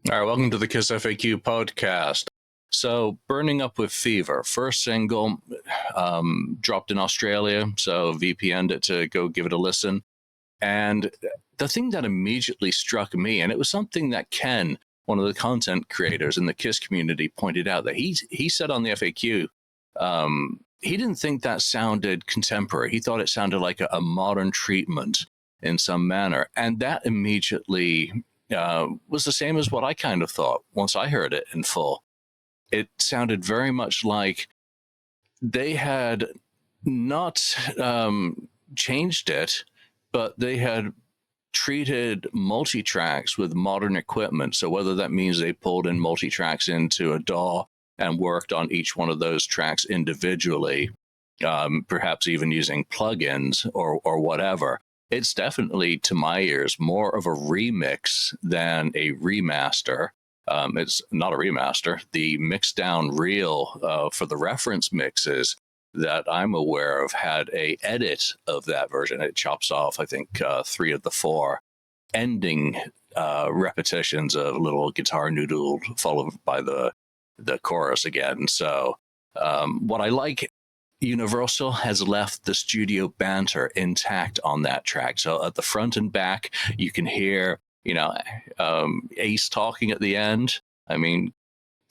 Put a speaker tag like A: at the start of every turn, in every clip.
A: All right, welcome to the Kiss FAQ podcast. So, Burning Up with Fever, first single, dropped in Australia, so VPN'd it to go give it a listen. And the thing that immediately struck me, and it was something that Ken, one of the content creators in the Kiss community, pointed out, that he said on the FAQ, he didn't think that sounded contemporary. He thought it sounded like a modern treatment in some manner. And that immediately was the same as what I kind of thought once I heard it in full. It sounded very much like they had not changed it, but they had treated multi-tracks with modern equipment. So whether that means they pulled in multi-tracks into a DAW and worked on each one of those tracks individually, perhaps even using plugins or whatever. It's definitely, to my ears, more of a remix than a remaster. It's not a remaster. The mixed down reel for the reference mixes that I'm aware of had a edit of that version. It chops off, I think, 3 of the 4 ending repetitions of little guitar noodle followed by the chorus again. So what I like, Universal has left the studio banter intact on that track. So at the front and back, you can hear, Ace talking at the end. I mean,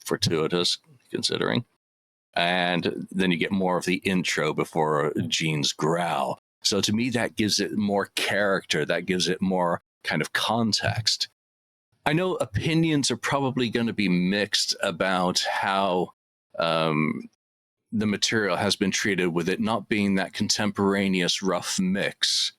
A: fortuitous considering. And then you get more of the intro before Gene's growl. So to me, that gives it more character. That gives it more kind of context. I know opinions are probably going to be mixed about how the material has been treated, with it not being that contemporaneous rough mix.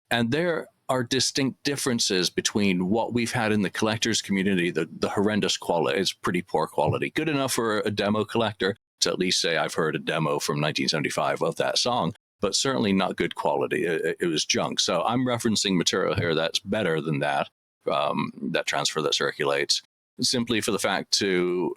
A: And there are distinct differences between what we've had in the collectors community, the horrendous quality. It's pretty poor quality. Good enough for a demo collector to at least say I've heard a demo from 1975 of that song, but certainly not good quality. It was junk. So I'm referencing material here that's better than that, that transfer that circulates, simply for the fact to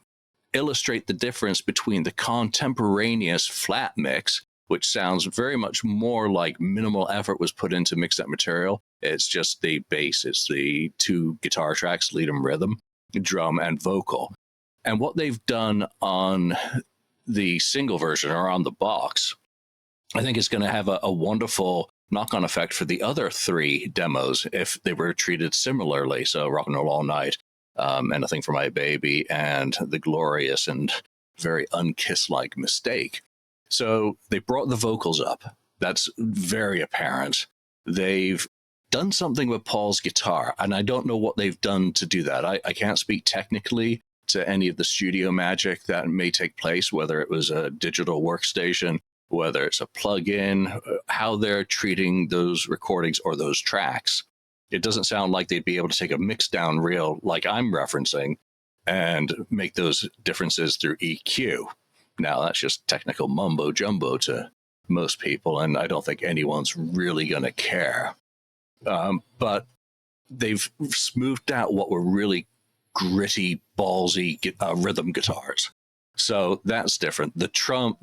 A: illustrate the difference between the contemporaneous flat mix, which sounds very much more like minimal effort was put in to mix that material. It's just the bass, it's the 2 guitar tracks, lead and rhythm, drum and vocal. And what they've done on the single version or on the box, I think is going to have a wonderful knock-on effect for the other 3 demos if they were treated similarly. So Rock and Roll All Night, Anything for My Baby, and the glorious and very unkiss-like Mistake. So they brought the vocals up. That's very apparent. They've done something with Paul's guitar, and I don't know what they've done to do that. I can't speak technically to any of the studio magic that may take place, whether it was a digital workstation, whether it's a plug-in, how they're treating those recordings or those tracks. It doesn't sound like they'd be able to take a mix down reel like I'm referencing and make those differences through EQ. Now, that's just technical mumbo jumbo to most people, and I don't think anyone's really going to care. But they've smoothed out what were really gritty, ballsy rhythm guitars. So that's different. The drums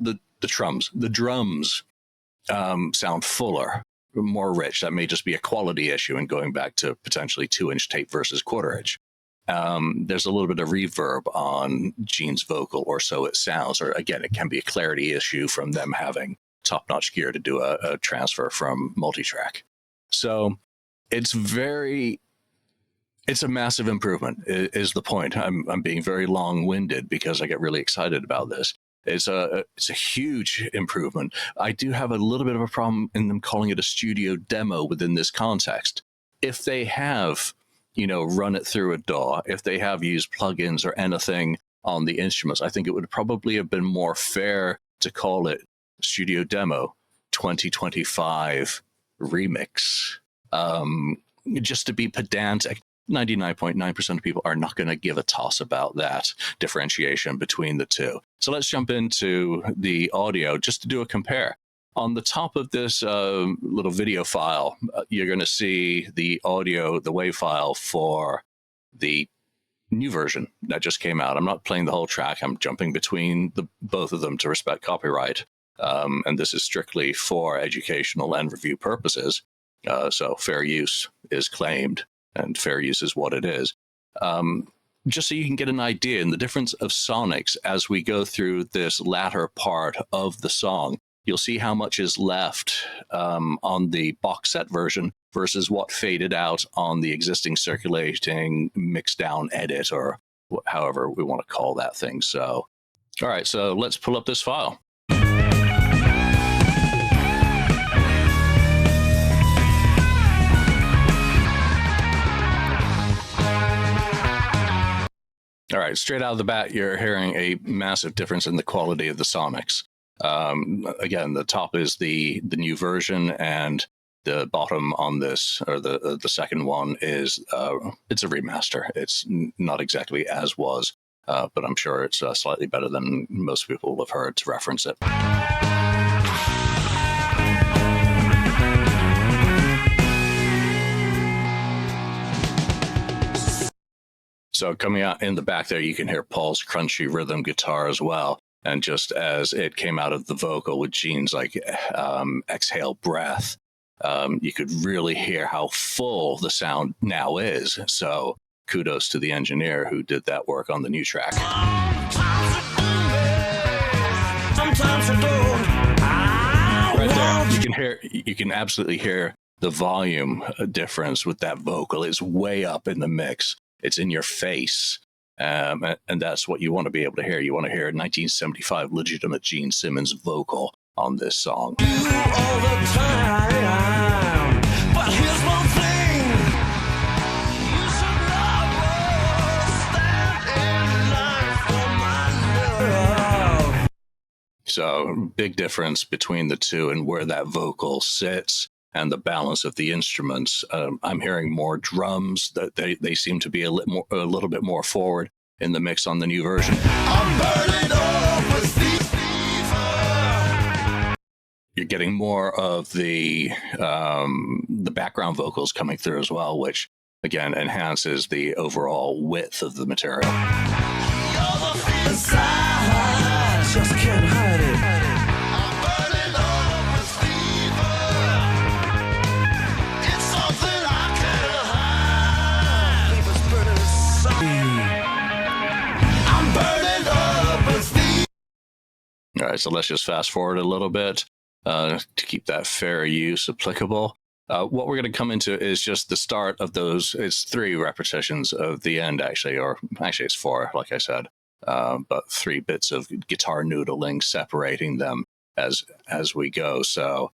A: sound fuller, more rich. That may just be a quality issue, and going back to potentially 2-inch tape versus 1/4 inch. There's a little bit of reverb on Gene's vocal, or so it sounds. Or again, it can be a clarity issue from them having top-notch gear to do a transfer from multi-track. So it's a massive improvement, is the point. I'm being very long-winded because I get really excited about this. It's a huge improvement. I do have a little bit of a problem in them calling it a studio demo within this context. If they have, run it through a DAW, if they have used plugins or anything on the instruments, I think it would probably have been more fair to call it Studio Demo 2025 Remix. Just to be pedantic, 99.9% of people are not going to give a toss about that differentiation between the two. So let's jump into the audio just to do a compare. On the top of this little video file, you're going to see the audio, the WAV file for the new version that just came out. I'm not playing the whole track. I'm jumping between both of them to respect copyright. And this is strictly for educational and review purposes. So fair use is claimed, and fair use is what it is. just so you can get an idea in the difference of sonics as we go through this latter part of the song, you'll see how much is left on the box set version versus what faded out on the existing circulating mix down edit, or however we want to call that thing. So, all right, so let's pull up this file. All right, straight out of the bat, you're hearing a massive difference in the quality of the sonics. Again, the top is the new version, and the bottom on this, or the second one, is it's a remaster. It's not exactly as was, but I'm sure it's slightly better than most people will have heard to reference it. So coming out in the back there, you can hear Paul's crunchy rhythm guitar as well. And just as it came out of the vocal with Gene's like exhale breath, you could really hear how full the sound now is. So kudos to the engineer who did that work on the new track. Right there, you can absolutely hear the volume difference with that vocal. It's way up in the mix. It's in your face. And that's what you want to be able to hear. You want to hear 1975 legitimate Gene Simmons vocal on this song. You all the time, but here's one thing. You should always stand in line for my love. So, big difference between the two and where that vocal sits and the balance of the instruments. I'm hearing more drums. That they seem to be a little bit more forward in the mix on the new version. I'm burning up with fever. You're getting more of the background vocals coming through as well, which again enhances the overall width of the material. I just can't hide it. All right, so let's just fast forward a little bit to keep that fair use applicable. What we're going to come into is just the start of those. It's 3 repetitions of the end, actually, or actually it's 4, like I said, but 3 bits of guitar noodling separating them as we go. So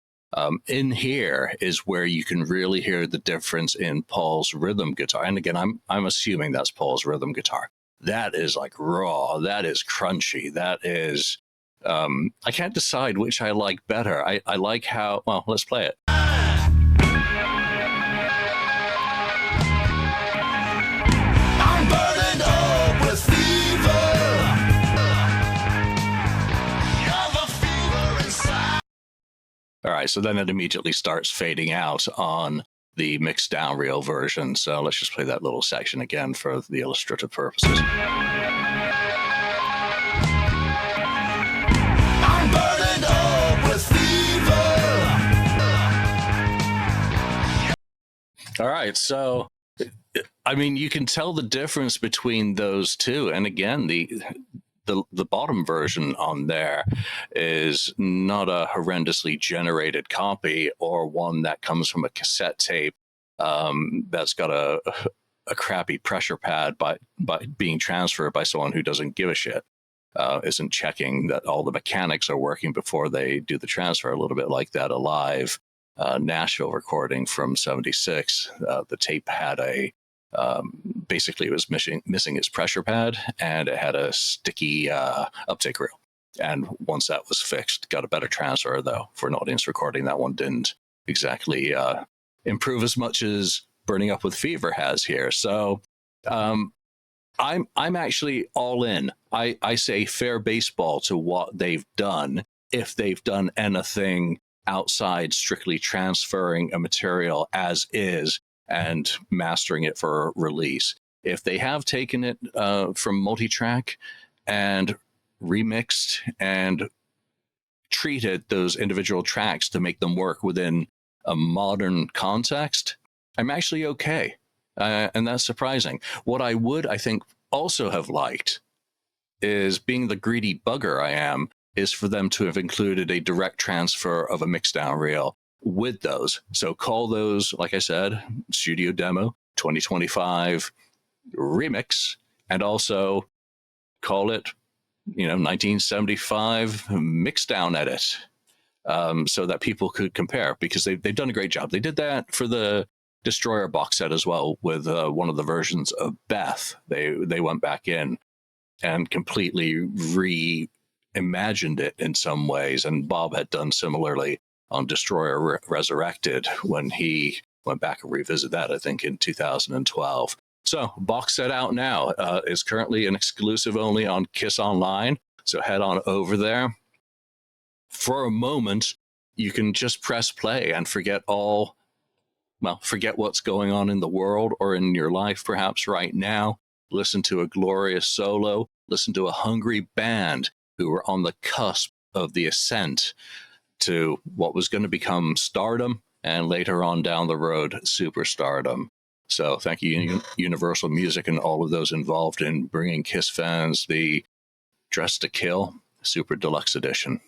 A: in here is where you can really hear the difference in Paul's rhythm guitar. And again, I'm assuming that's Paul's rhythm guitar. That is like raw. That is crunchy. That is... I can't decide which I like better. I like how... Well, let's play it. I'm burning up with fever. You're the fever inside. All right, so then it immediately starts fading out on the mixed down real version. So let's just play that little section again for the illustrative purposes. All right, so I mean, you can tell the difference between those two, and again, the bottom version on there is not a horrendously generated copy or one that comes from a cassette tape that's got a crappy pressure pad by being transferred by someone who doesn't give a shit, isn't checking that all the mechanics are working before they do the transfer. A little bit like that Alive Nashville recording from '76. The tape had basically it was missing its pressure pad, and it had a sticky uptake reel. And once that was fixed, got a better transfer, though. For an audience recording, that one didn't exactly improve as much as Burning Up with Fever has here. So I'm actually all in. I say fair baseball to what they've done, if they've done anything outside strictly transferring a material as is and mastering it for release. If they have taken it from multi-track and remixed and treated those individual tracks to make them work within a modern context, I'm actually okay. And that's surprising. What I would, I think, also have liked is, being the greedy bugger I am, is for them to have included a direct transfer of a mixdown reel with those. So call those, like I said, Studio Demo 2025 Remix, and also call it, 1975 Mixdown Edit, so that people could compare, because they've done a great job. They did that for the Destroyer box set as well with one of the versions of Beth. They went back in and completely reimagined it in some ways. And Bob had done similarly on Destroyer Resurrected when he went back and revisited that, I think, in 2012. So, box set out now, is currently an exclusive only on Kiss Online. So head on over there. For a moment, you can just press play and forget what's going on in the world or in your life perhaps right now. Listen to a glorious solo. Listen to a hungry band who were on the cusp of the ascent to what was going to become stardom, and later on down the road, superstardom. So thank you, Universal Music, and all of those involved in bringing Kiss fans the Dress to Kill Super Deluxe Edition.